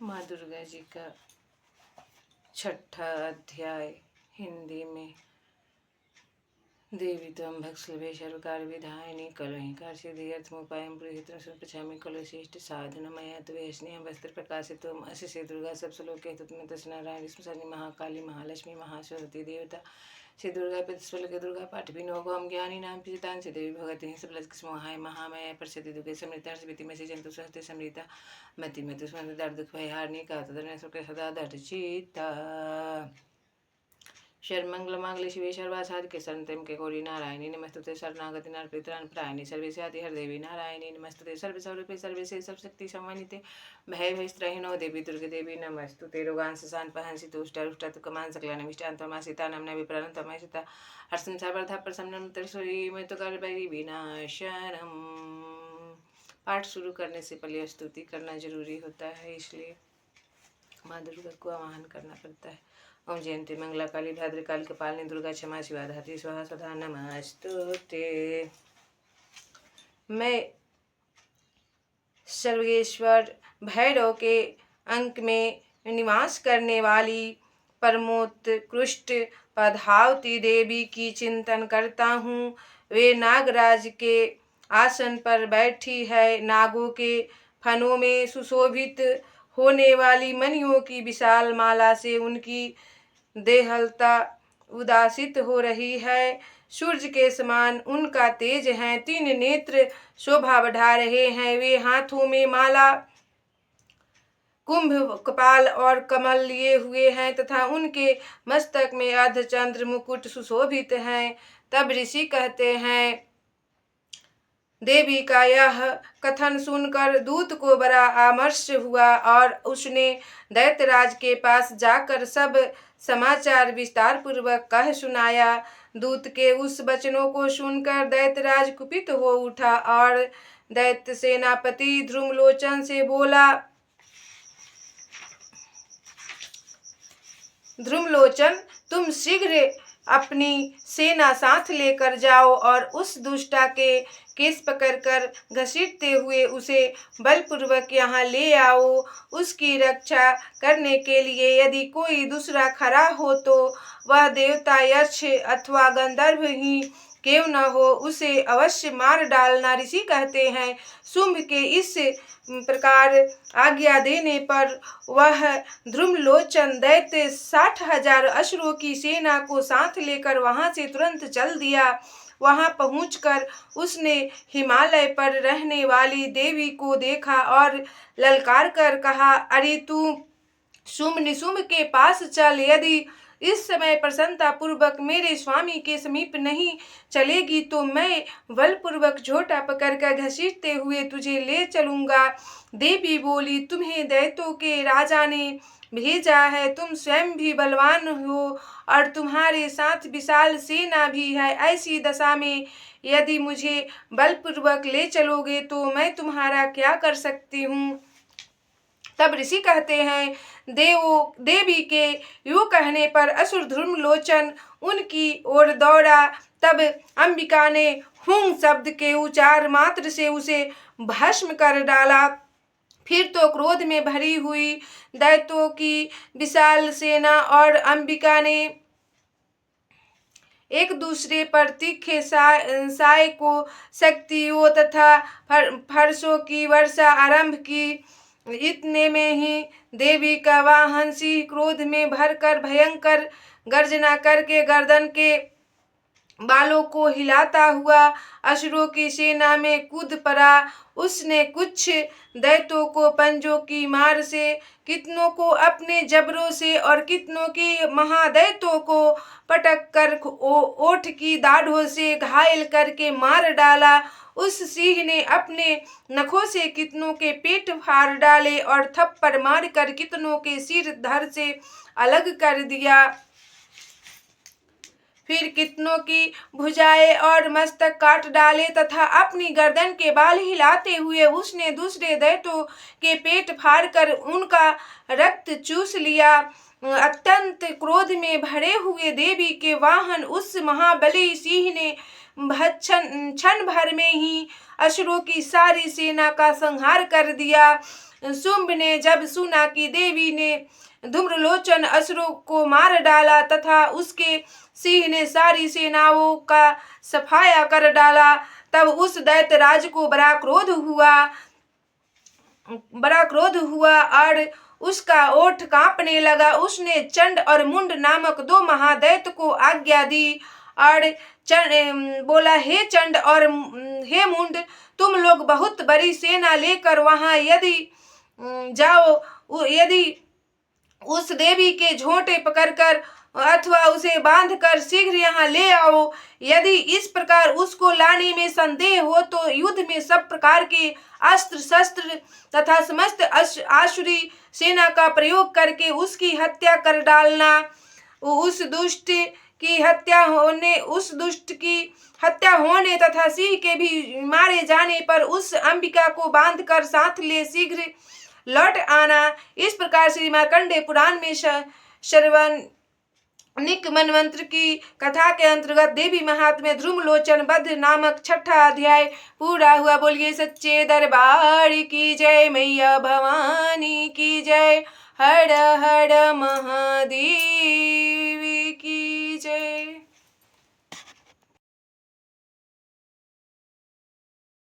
माँ दुर्गा जी का छठा अध्याय हिंदी में। देवी त्वं भक्ष्लभे सर्वकार्यविधायिनी कलहिकार सिद्ध्यर्थमुपायं पुरोहितं सुपचामि कलुश्रेष्ठ साधनं मया त्वया स्नेहं वस्त्रप्रकाशित्वम् असि श्री दुर्गा सप्तलोके तत्त्वतः नारायणी स्मशानी महाकाली महालक्ष्मी महासरस्वती देवता श्री दुर्गा प्रतिस्फलके दुर्गा पाठ विनोगम ज्ञानी नाम पितान से देवी भगवती सबलस्महाय महामय प्रसिद्धि दुर्गे समृता वितिमसी जंतु सहते समृता मति मधु स्मृत दर्द दुख भयहारिणी का तदन सुख सदा दर्द चिता शर्मंगलमांगले शिवे सर्वासाधिके शरणं के गौरी नारायणी नमस्तुते शरणागति नारपित्राणपरायणे सर्वेशे आदि हरदेवी नारायणी नमस्तुते सर्वस्वरूपे सर्वेशे सर्वशक्ति समन्विते भयभयस्त्रहिनो देवी दुर्गे देवी नमस्तुते रोगांश शांतपहंसि तुष्टारुष्टातुकमान सकलानमिष्टान्तमासिता नमना विप्राणं तमयसिता हर्षं सावर्धा प्रसन्नं त्रिशूरी मृत्युकालभैरी विनाशनम। पाठ शुरू करने से पहले स्तुति करना जरूरी होता है, इसलिए माँ दुर्गा को आवाहन करना पड़ता है। ओम जयंती मंगला काली भद्रकाली कपालिनी दुर्गा क्षमा शिवा धात्री स्वाहा सदा नमस्तुते। मैं सर्वेश्वर भैरव के अंक में निवास करने वाली परमोत्कृष्ट पद्मावती देवी की चिंतन करता हूँ। वे नागराज के आसन पर बैठी है। नागों के फनों में सुशोभित होने वाली मणियों की विशाल माला से उनकी देहलता उदासित हो रही है। सूर्य के समान उनका तेज है। 3 नेत्र शोभा बढ़ा रहे हैं। वे हाथों में माला, कुंभ, कपाल और कमल लिए हुए हैं तथा उनके मस्तक में अर्धचंद्र मुकुट सुशोभित हैं। तब ऋषि कहते हैं, देवी का यह कथन सुनकर दूत को बड़ा आमर्ष हुआ और उसने दैत्यराज के पास जाकर सब समाचार विस्तार पूर्वक कह सुनाया। दूत के उस वचनों को सुनकर दैत्यराज कुपित हो उठा और दैत्य सेनापति ध्रुमलोचन से बोला, ध्रुमलोचन, तुम शीघ्र अपनी सेना साथ लेकर जाओ और उस दुष्टा के केस पकड़कर घसीटते हुए उसे बलपूर्वक यहाँ ले आओ। उसकी रक्षा करने के लिए यदि कोई दूसरा खड़ा हो तो वह देवता, यक्ष अथवा गंधर्व ही क्यों न हो, उसे अवश्य मार डालना। ऋषि कहते हैं, शुंभ के इस प्रकार आज्ञा देने पर वह ध्रुमलोचन दैत्य 60,000 असुरों की सेना को साथ लेकर वहां से तुरंत चल दिया। वहां पहुंचकर उसने हिमालय पर रहने वाली देवी को देखा और ललकार कर कहा, अरे तू शुंभ निशुंभ के पास चल। यदि इस समय प्रसन्नता पूर्वक मेरे स्वामी के समीप नहीं चलेगी तो मैं बलपूर्वक झोटा पकड़कर घसीटते हुए तुझे ले चलूंगा। देवी बोली, तुम्हें दैत्यों के राजा ने भेजा है। तुम स्वयं भी बलवान हो और तुम्हारे साथ विशाल सेना भी है। ऐसी दशा में यदि मुझे बलपूर्वक ले चलोगे तो मैं तुम्हारा क्या कर सकती हूँ। तब ऋषि कहते हैं, देवी के यूं कहने पर असुर ध्रुमलोचन उनकी ओर दौड़ा। तब अंबिका ने हुं शब्द के उच्चार मात्र से उसे भस्म कर डाला। फिर तो क्रोध में भरी हुई दैत्यों की विशाल सेना और अंबिका ने एक दूसरे पर तीखे साय को शक्तियों तथा फरसों की वर्षा आरंभ की। इतने में ही देवी का वाहन सिंह क्रोध में भरकर भयंकर गर्जना करके गर्दन के बालों को हिलाता हुआ असुरों की सेना में कूद पड़ा। उसने कुछ दैत्यों को पंजों की मार से, कितनों को अपने जबरों से और कितनों की महादैत्यों को पटक कर ओठ की दाढ़ों से घायल करके मार डाला। उस सिंह ने अपने नखों से कितनों के पेट फाड़ डाले और थप्पड़ मारकर कितनों के सिर धड़ से अलग कर दिया। फिर कितनों की भुजाएं और मस्तक काट डाले तथा अपनी गर्दन के बाल हिलाते हुए उसने दूसरे दैत्यों के पेट फाड़कर उनका रक्त चूस लिया। अत्यंत क्रोध में भरे हुए देवी के वाहन उस महाबली सिंह ने क्षण भर में ही असुरों की सारी सेना का संहार कर दिया। शुंभ ने जब सुना कि देवी ने धूम्रलोचन असुरों को मार डाला तथा उसके सिंह ने सारी सेनाओं का सफाया कर डाला, तब उस दैत्यराज को बड़ा क्रोध हुआ और उसका ओठ कांपने लगा। उसने चंड और मुंड नामक दो महादैत्य को आज्ञा दी और बोला, हे चंड और हे मुंड, तुम लोग बहुत बड़ी सेना लेकर वहां यदि उस देवी के झोंटे पकड़कर अथवा उसे बांधकर शीघ्र यहाँ ले आओ। यदि इस प्रकार उसको लाने में संदेह हो तो युद्ध में सब प्रकार के अस्त्र शस्त्र तथा समस्त आसुरी सेना का प्रयोग करके उसकी हत्या कर डालना। उस दुष्ट की हत्या होने तथा सिंह के भी मारे जाने पर उस अंबिका को बांधकर साथ ले शीघ्र लौट आना। इस प्रकार श्री मार्कंडेय पुराण में श्रवणिक मनवंतर की कथा के अंतर्गत देवी महात्म्य धूम्रलोचन वध नामक 6ठा अध्याय पूरा हुआ। बोलिए सच्चे दरबार की जय, मैया भवानी की जय। हर हर महादेव।